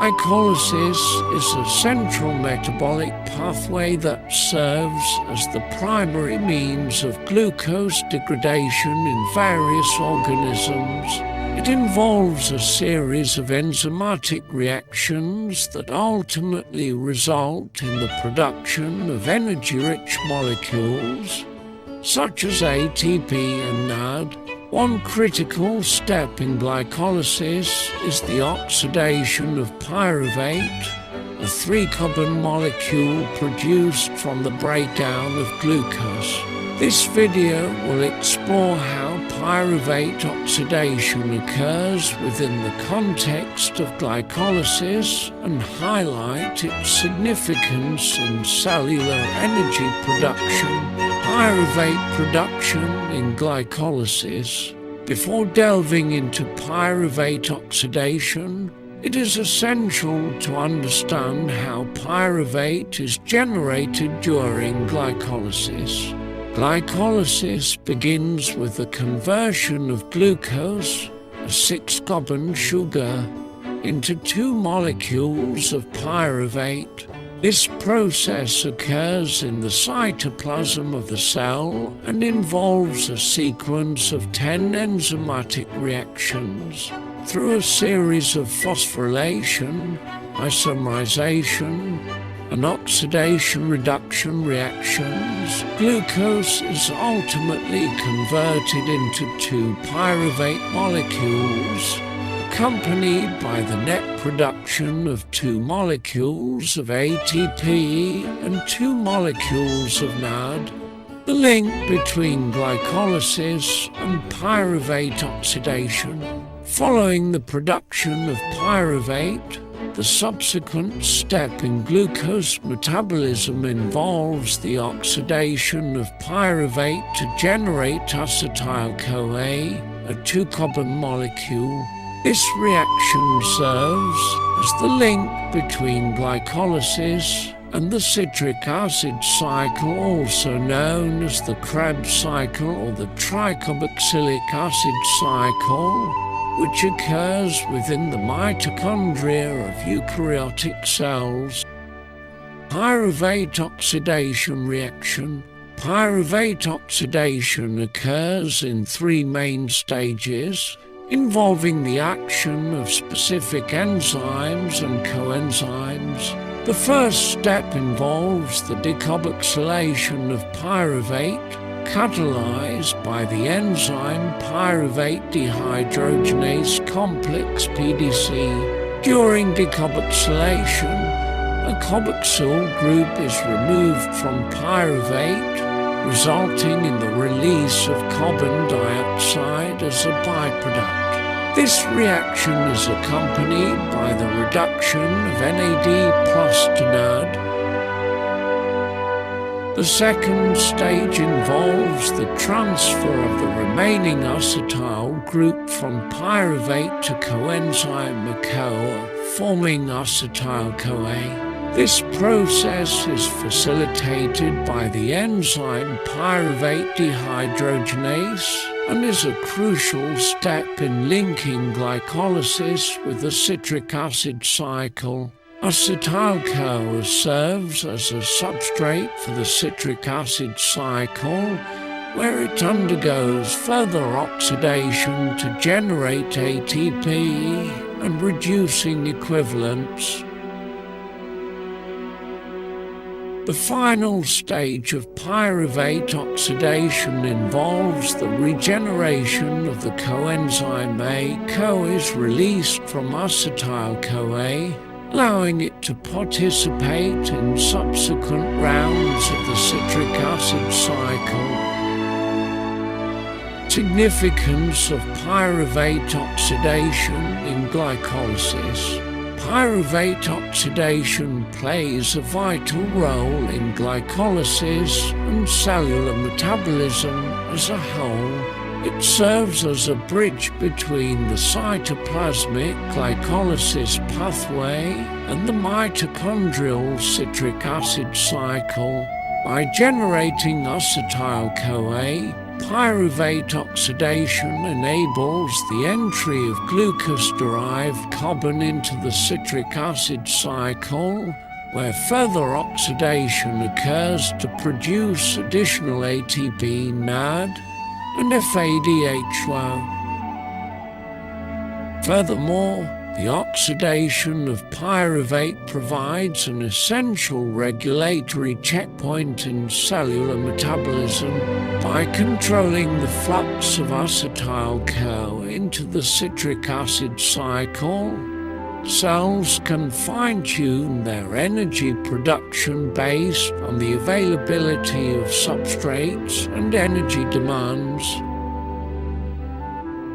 Glycolysis is a central metabolic pathway that serves as the primary means of glucose degradation in various organisms. It involves a series of enzymatic reactions that ultimately result in the production of energy-rich molecules, such as ATP and NAD. One critical step in glycolysis is the oxidation of pyruvate, a 3-carbon molecule produced from the breakdown of glucose. This video will explore how pyruvate oxidation occurs within the context of glycolysis and highlight its significance in cellular energy production. Pyruvate production in glycolysis. Before delving into pyruvate oxidation, it is essential to understand how pyruvate is generated during glycolysis. Glycolysis begins with the conversion of glucose, a 6-carbon sugar, into 2 molecules of pyruvate. This process occurs in the cytoplasm of the cell and involves a sequence of 10 enzymatic reactions. Through a series of phosphorylation, isomerization, and oxidation-reduction reactions, glucose is ultimately converted into 2 pyruvate molecules, accompanied by the net production of 2 molecules of ATP and 2 molecules of NAD. The link between glycolysis and pyruvate oxidation. Following the production of pyruvate, the subsequent step in glucose metabolism involves the oxidation of pyruvate to generate acetyl-CoA, a 2-carbon molecule. This reaction serves as the link between glycolysis and the citric acid cycle, also known as the Krebs cycle or the tricarboxylic acid cycle, which occurs within the mitochondria of eukaryotic cells. Pyruvate oxidation reaction. Pyruvate oxidation occurs in 3 main stages, involving the action of specific enzymes and coenzymes. The first step involves the decarboxylation of pyruvate, catalyzed by the enzyme pyruvate dehydrogenase complex (PDC). During decarboxylation, a carboxyl group is removed from pyruvate, resulting in the release of carbon dioxide as a byproduct. This reaction is accompanied by the reduction of NAD plus to NAD. The second stage involves the transfer of the remaining acetyl group from pyruvate to coenzyme ACOA, forming acetyl-CoA. This process is facilitated by the enzyme pyruvate dehydrogenase and is a crucial step in linking glycolysis with the citric acid cycle. Acetyl-CoA serves as a substrate for the citric acid cycle, where it undergoes further oxidation to generate ATP and reducing equivalents. The final stage of pyruvate oxidation involves the regeneration of the coenzyme ACOA is released from acetyl-CoA, allowing it to participate in subsequent rounds of the citric acid cycle. Significance of pyruvate oxidation in glycolysis. Pyruvate oxidation plays a vital role in glycolysis and cellular metabolism as a whole. It serves as a bridge between the cytoplasmic glycolysis pathway and the mitochondrial citric acid cycle. By generating acetyl-CoA, Pyruvate oxidation enables the entry of glucose-derived carbon into the citric acid cycle, where further oxidation occurs to produce additional ATP, NAD, and FADH2O. Furthermore, the oxidation of pyruvate provides an essential regulatory checkpoint in cellular metabolism by controlling the flux of acetyl-CoA into the citric acid cycle. Cells can fine-tune their energy production based on the availability of substrates and energy demands.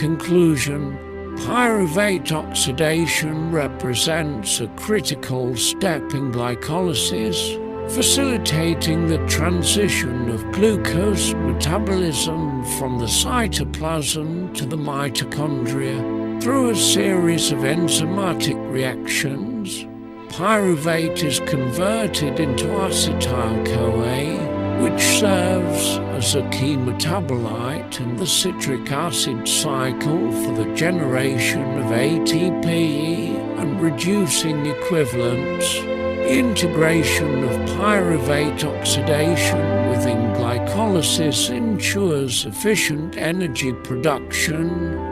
Conclusion: pyruvate oxidation represents a critical step in glycolysis, facilitating the transition of glucose metabolism from the cytoplasm to the mitochondria. Through a series of enzymatic reactions, pyruvate is converted into acetyl-CoA, which serves as a key metabolite in the citric acid cycle for the generation of ATP and reducing equivalents. The integration of pyruvate oxidation within glycolysis ensures efficient energy production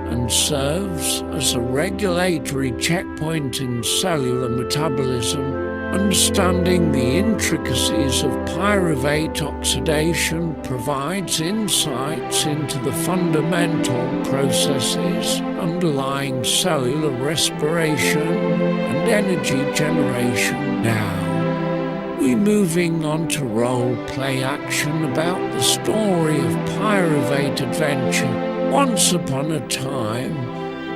and serves as a regulatory checkpoint in cellular metabolism. Understanding the intricacies of pyruvate oxidation provides insights into the fundamental processes underlying cellular respiration and energy generation. Now, we're moving on to role-play action about the story of Pyruvate adventure. Once upon a time,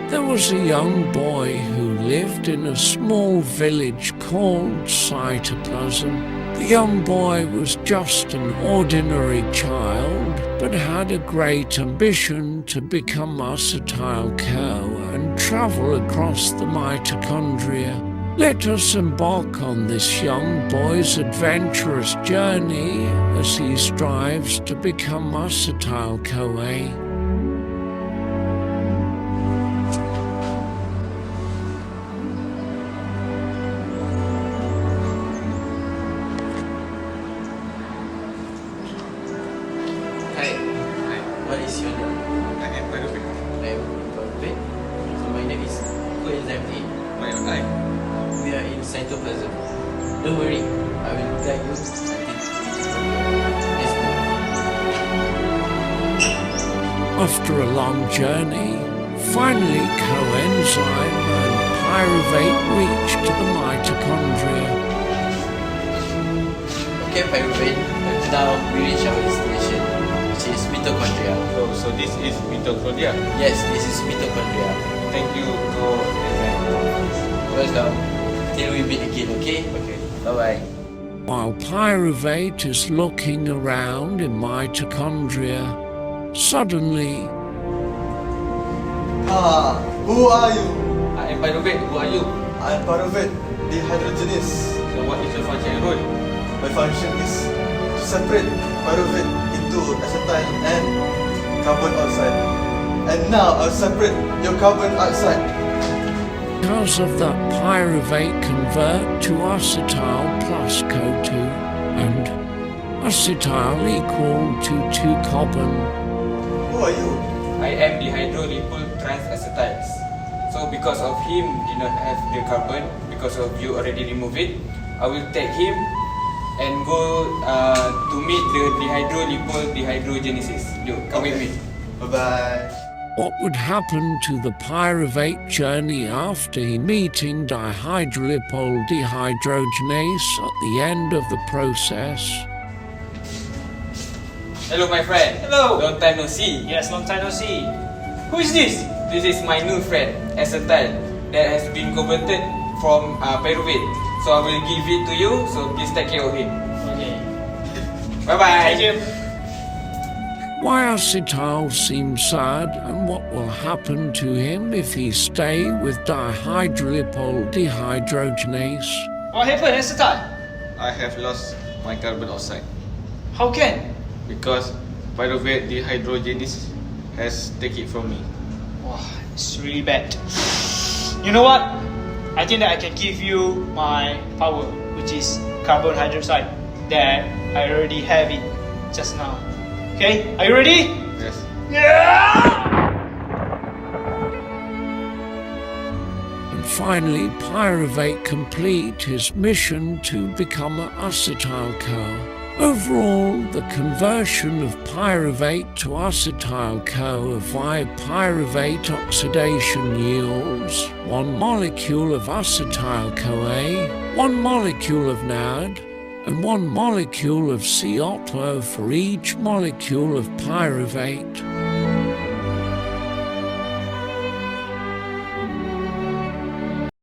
there was a young boy who lived in a small village called Cytoplasm. The young boy was just an ordinary child, but had a great ambition to become acetyl-CoA and travel across the mitochondria. Let us embark on this young boy's adventurous journey as he strives to become acetyl-CoA. What is your name? I am Pyruvate. I am Pyruvate. So my name is coenzyme A. My own eye. We are in cytoplasm. Don't worry, I will guide you until yes, After a long journey, finally coenzyme and pyruvate reach to the mitochondria. okay, Pyruvate. Now we reach our destination, which is mitochondria. So this is mitochondria. Yes, this is mitochondria. Thank you for Welcome. Till we meet again, okay? Okay. Bye-bye. While pyruvate is looking around in mitochondria, suddenly Who are you? I am Pyruvate. Who are you? I am Pyruvate, dehydrogenase. So what is your function and role? My function is to separate pyruvate into acetyl and carbon oxide. And now I'll separate your carbon oxide. because of that pyruvate convert to acetyl plus CO2 and acetyl equal to 2 carbon. Who are you? I am dihydrolipoyl transacetyls. So because of him did not have the carbon, because of you already remove it, I will take him and go to meet the dihydrolipoyl dehydrogenesis. You come with me. Bye-bye. What would happen to the pyruvate journey after meeting dihydrolipoyl dehydrogenase at the end of the process? Hello my friend. Hello. Long time no see. Yes, long time no see. Who is this? This is my new friend, acetyl, that has been converted from pyruvate. So I will give it to you, so please take care of him. Okay. Bye bye. Thank you. Why acetyl seems sad, and what will happen to him if he stay with dihydrolipoyl dehydrogenase? What happened, Acetyl? I have lost my carbon oxide How can? because pyruvate dehydrogenase has taken it from me. Wow, it's really bad. You know what? I think that I can give you my power, which is carbon hydroxide, that I already have it just now. Okay, are you ready? Yes. Yeah! And finally, Pyruvate complete his mission to become an acetyl-CoA. Overall, the conversion of pyruvate to acetyl-CoA via pyruvate oxidation yields 1 molecule of acetyl-CoA, 1 molecule of NAD, and 1 molecule of CO for each molecule of pyruvate.